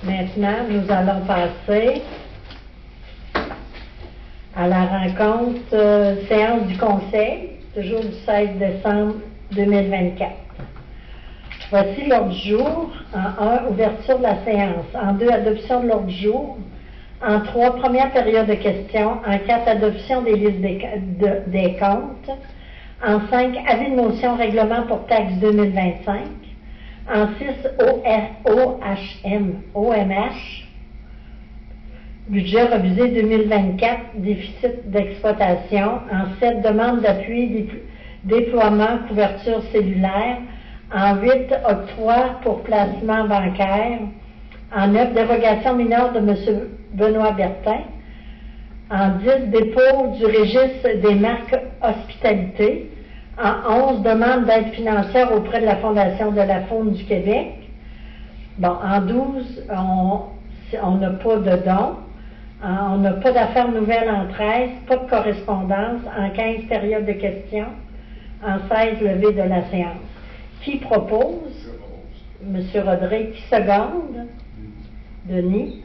Maintenant, nous allons passer à la rencontre séance du Conseil, toujours du 16 décembre 2024. Voici l'ordre du jour. En 1, ouverture de la séance. En 2, adoption de l'ordre du jour. En 3, première période de questions. En 4, adoption des listes des comptes. En 5, avis de motion règlement pour taxe 2025. En 6, OMH, budget revisé 2024, déficit d'exploitation. En 7, demande d'appui, déploiement, couverture cellulaire. En 8, octroi pour placement bancaire. En 9, dérogation mineure de M. Benoît Bertin. En 10, dépôt du registre des marques hospitalité. En 11, demande d'aide financière auprès de la Fondation de la Faune du Québec. Bon, en 12, on n'a pas de dons. On n'a pas d'affaires nouvelles en 13, pas de correspondance. En 15, période de questions. En 16, levée de la séance. Qui propose? M. Rodrigue. Qui seconde? Denis.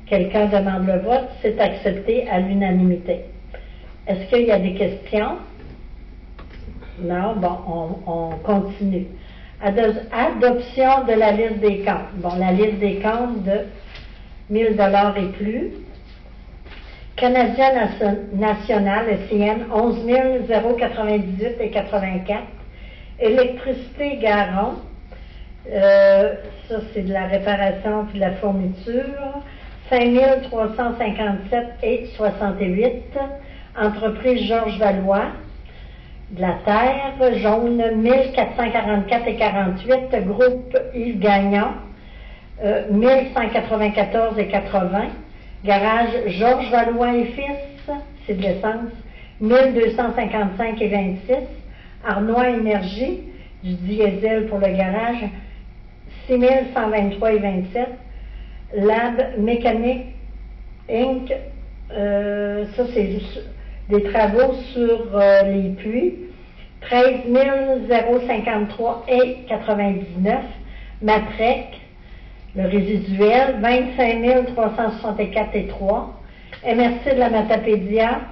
Quelqu'un demande le vote. C'est accepté à l'unanimité. Est-ce qu'il y a des questions? Non? Bon, on continue. Adoption de la liste des comptes. Bon, la liste des comptes de 1000 $ et plus. Canadien National, SIN, 11 098 et 84. Électricité Garon, ça c'est de la réparation puis de la fourniture, 5 357 et 68. Entreprise Georges Valois, de la terre, jaune, 1444 et 48. Groupe Yves Gagnon, 1194 et 80. Garage Georges Valois et Fils, c'est de l'essence, 1255 et 26. Arnois Énergie, du diesel pour le garage, 6123 et 27. Lab Mécanique Inc., ça c'est des travaux sur les puits, 13 053 et 99. Matrec, le résiduel, 25 364 et 3. MRC de la Matapédia,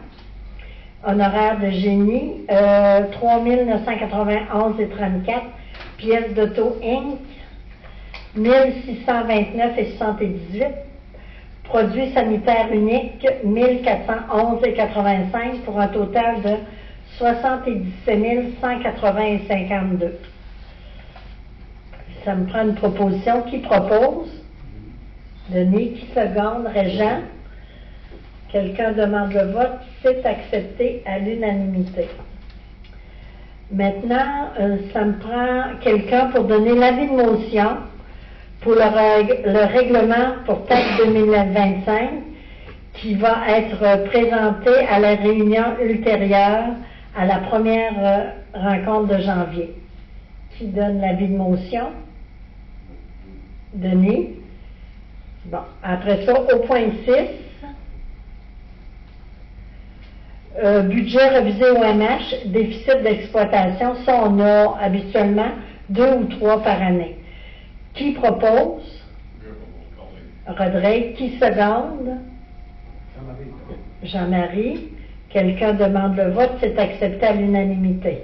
honoraire de génie, 3 991 et 34. Pièces d'auto Inc., 1629 et 78. Produits sanitaires uniques, 1411 et 85, pour un total de 77 180 et 52. Ça me prend une proposition. Qui propose? Denis. Qui seconde? Régent. Quelqu'un demande le vote. C'est accepté à l'unanimité. Maintenant, ça me prend quelqu'un pour donner l'avis de motion pour le règlement pour taxe 2025 qui va être présenté à la réunion ultérieure à la première rencontre de janvier. Qui donne l'avis de motion? Denis. Bon, après ça, au point 6, budget révisé OMH, déficit d'exploitation, ça on a habituellement 2 ou 3 par année. Qui propose? Rodrigue. Qui seconde? Jean-Marie. Quelqu'un demande le vote, c'est accepté à l'unanimité.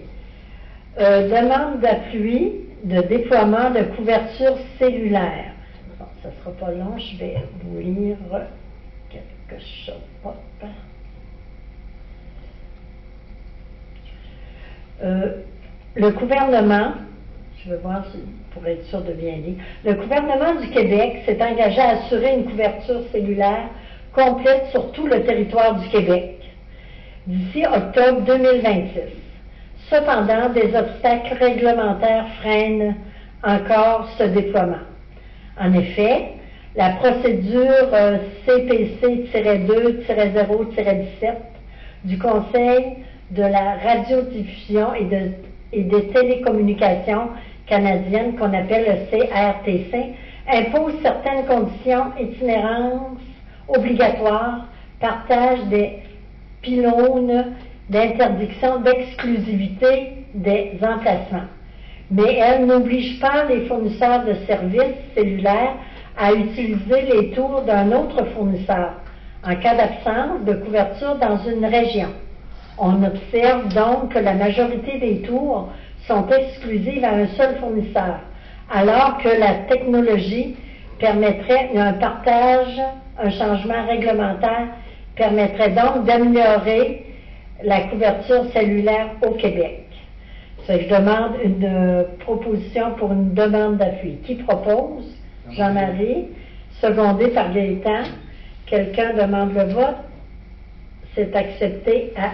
Demande d'appui de déploiement de couverture cellulaire. Bon, ça ne sera pas long, je vais vous lire quelque chose. Hop. Le gouvernement, je vais voir pour être sûr de bien lire, le gouvernement du Québec s'est engagé à assurer une couverture cellulaire complète sur tout le territoire du Québec d'ici octobre 2026. Cependant, des obstacles réglementaires freinent encore ce déploiement. En effet, la procédure CPC-2-0-17 du Conseil de la radiodiffusion et des télécommunications canadiennes, qu'on appelle le CRTC, impose certaines conditions, itinérance obligatoire, partage des pylônes, d'interdiction d'exclusivité des emplacements. Mais elle n'oblige pas les fournisseurs de services cellulaires à utiliser les tours d'un autre fournisseur en cas d'absence de couverture dans une région. On observe donc que la majorité des tours sont exclusives à un seul fournisseur, alors que la technologie permettrait un partage, un changement réglementaire permettrait donc d'améliorer la couverture cellulaire au Québec. Je demande une proposition pour une demande d'appui. Qui propose? Jean-Marie, secondé par Gaétan. Quelqu'un demande le vote? C'est accepté à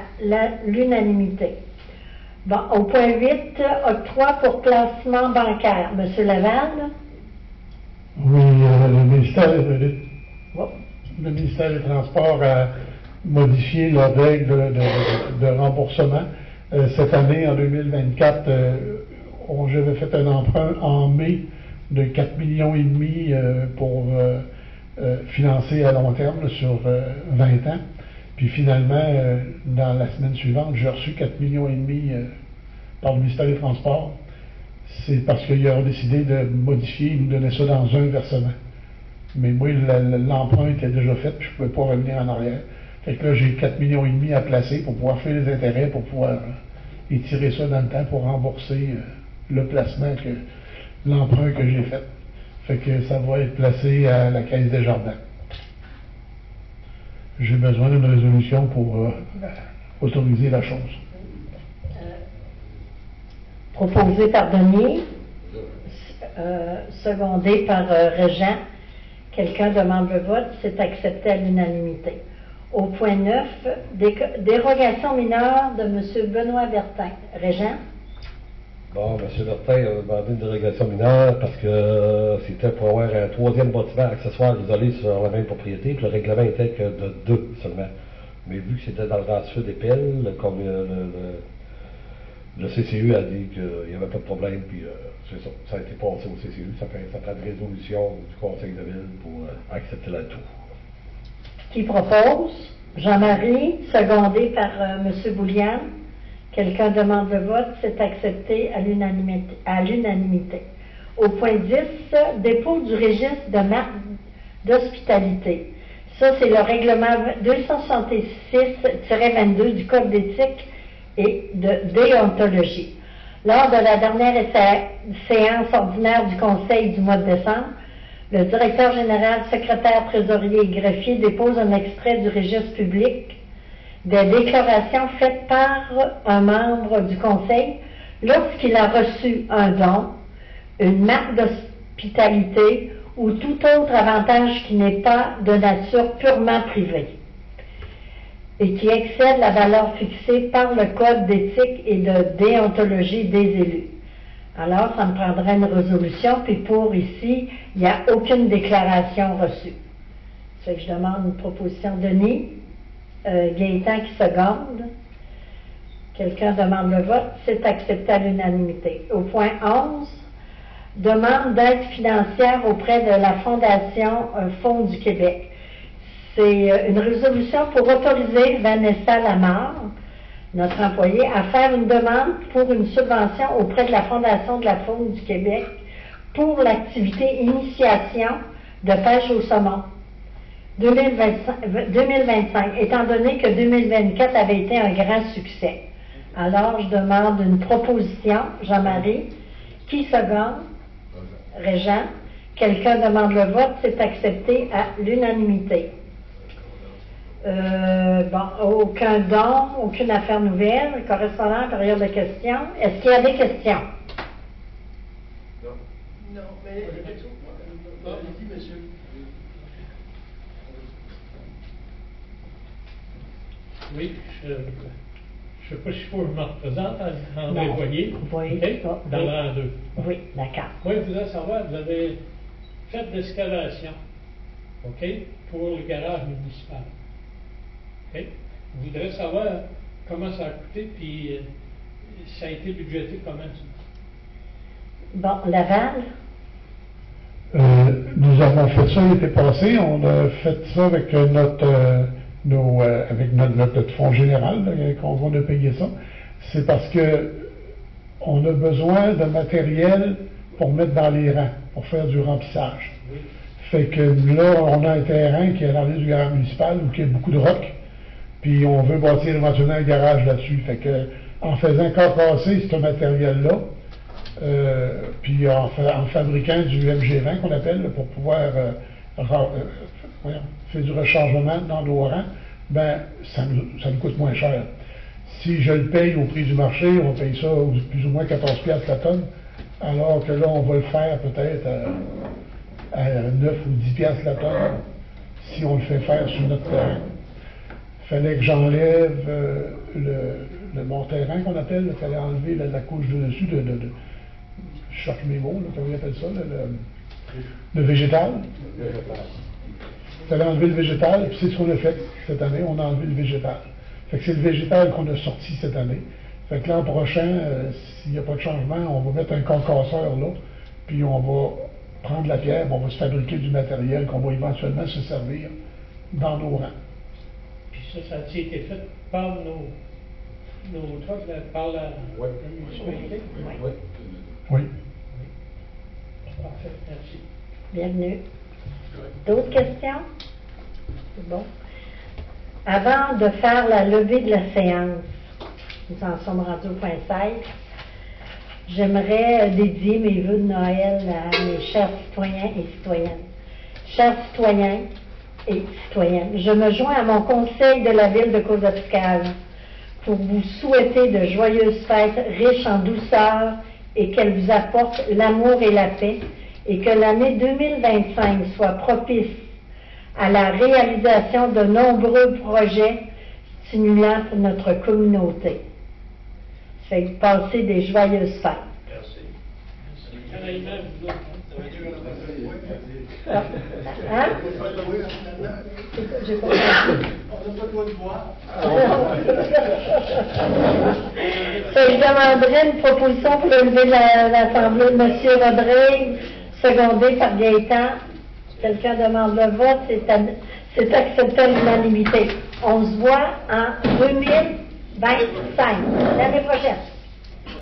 l'unanimité. Bon, au point 8, octroi pour placement bancaire. Monsieur Laval? Oui, le ministère des Transports a modifié leurs règles de remboursement. Cette année, en 2024, j'avais fait un emprunt en mai de 4,5 millions pour financer à long terme sur 20 ans. Puis finalement, dans la semaine suivante, j'ai reçu 4,5 millions par le ministère des Transports. C'est parce qu'ils ont décidé de modifier, ils nous donnaient ça dans un versement. Mais moi, l'emprunt était déjà fait, puis je ne pouvais pas revenir en arrière. Fait que là, j'ai 4,5 millions à placer pour pouvoir faire les intérêts, pour pouvoir étirer ça dans le temps pour rembourser le placement, l'emprunt que j'ai fait. Fait que ça va être placé à la Caisse des Jardins. J'ai besoin d'une résolution pour autoriser la chose. Proposé par Denis, secondé par Régent. Quelqu'un demande le vote, c'est accepté à l'unanimité. Au point 9, dérogation mineure de M. Benoît Bertin. Régent? Bon, M. Bertin a demandé une dérogation mineure parce que c'était pour avoir un troisième bâtiment accessoire isolé sur la même propriété, puis le règlement était que de 2 seulement. Mais vu que c'était dans le rang sud des Piles, comme le CCU a dit qu'il n'y avait pas de problème, puis c'est ça, ça a été passé au CCU, ça prend une résolution du Conseil de ville pour accepter la tour. Qui propose? Jean-Marie, secondé par M. Boulian. Quelqu'un demande le vote, c'est accepté à l'unanimité. Au point 10, dépôt du registre de marque d'hospitalité. Ça, c'est le règlement 266-22 du Code d'éthique et de déontologie. Lors de la dernière séance ordinaire du Conseil du mois de décembre, le directeur général, secrétaire, trésorier et greffier dépose un extrait du registre public des déclarations faites par un membre du Conseil lorsqu'il a reçu un don, une marque d'hospitalité ou tout autre avantage qui n'est pas de nature purement privée et qui excède la valeur fixée par le Code d'éthique et de déontologie des élus. Alors, ça me prendrait une résolution, puis pour ici, il n'y a aucune déclaration reçue. C'est que je demande une proposition. Denis, Gaétan qui seconde. Quelqu'un demande le vote, c'est accepté à l'unanimité. Au point 11, demande d'aide financière auprès de la Fondation Fonds du Québec. C'est une résolution pour autoriser Vanessa Lamarre, notre employé, à faire une demande pour une subvention auprès de la Fondation de la Faune du Québec pour l'activité initiation de pêche au saumon 2025, étant donné que 2024 avait été un grand succès. Alors, je demande une proposition. Jean-Marie, qui seconde? Régent. Quelqu'un demande le vote, c'est accepté à l'unanimité. Aucun don, aucune affaire nouvelle, correspondant à la période de questions. Est-ce qu'il y a des questions? Non. Non, mais allez-y, monsieur. Oui, je ne sais pas si je me représente André Boyer, Oui, okay, dans le rang 2. Oui, d'accord. Moi, je voudrais savoir, vous avez fait de l'excavation, OK, pour le garage municipal. OK? Je voudrais savoir comment ça a coûté, puis ça a été budgété comment ça? Bon, Laval? Nous avons fait ça l'été passé. On a fait ça avec notre fonds général, qu'on va de payer ça. C'est parce que on a besoin de matériel pour mettre dans les rangs, pour faire du remplissage. Fait que là, on a un terrain qui est dans l'île du garage municipal où il y a beaucoup de rocs, puis on veut bâtir éventuellement un garage là-dessus. Fait que, en faisant passer ce matériel-là, puis en fabriquant du MG20 qu'on appelle, pour pouvoir faire du rechargement dans nos rangs, ben, ça nous coûte moins cher. Si je le paye au prix du marché, on paye ça plus ou moins 14$ la tonne, alors que là, on va le faire peut-être à 9 ou 10$ la tonne, si on le fait faire sur notre terrain. Il fallait que j'enlève le mon-terrain qu'on appelle, il fallait enlever la couche de dessus je cherche mes mots, comment on appelle ça, le végétal. Il fallait enlever le végétal, puis c'est ce qu'on a fait cette année, on a enlevé le végétal. Fait que c'est le végétal qu'on a sorti cette année. Fait que l'an prochain, s'il n'y a pas de changement, on va mettre un concasseur là, puis on va prendre la pierre, on va se fabriquer du matériel qu'on va éventuellement se servir dans nos rangs. Puis ça a été fait par nos trucks, par la municipalité? Oui. Oui. Parfait, merci. Bienvenue. D'autres questions? C'est bon. Avant de faire la levée de la séance, nous en sommes rendus au point 16, j'aimerais dédier mes vœux de Noël à mes chers citoyens et citoyennes. Chers citoyens et citoyennes, je me joins à mon conseil de la ville de Courbevoie pour vous souhaiter de joyeuses fêtes riches en douceur et qu'elles vous apportent l'amour et la paix, et que l'année 2025 soit propice à la réalisation de nombreux projets stimulants pour notre communauté. Fait que passez des joyeuses fêtes. Pareillement, vous autres. Hein? J'ai pas compris. On n'a pas le droit de boire. Je demanderais une proposition pour lever l'Assemblée de M. Rodrigue, secondé par Gaétan. Quelqu'un demande le vote, c'est accepté à l'unanimité. On se voit en 2025, l'année prochaine.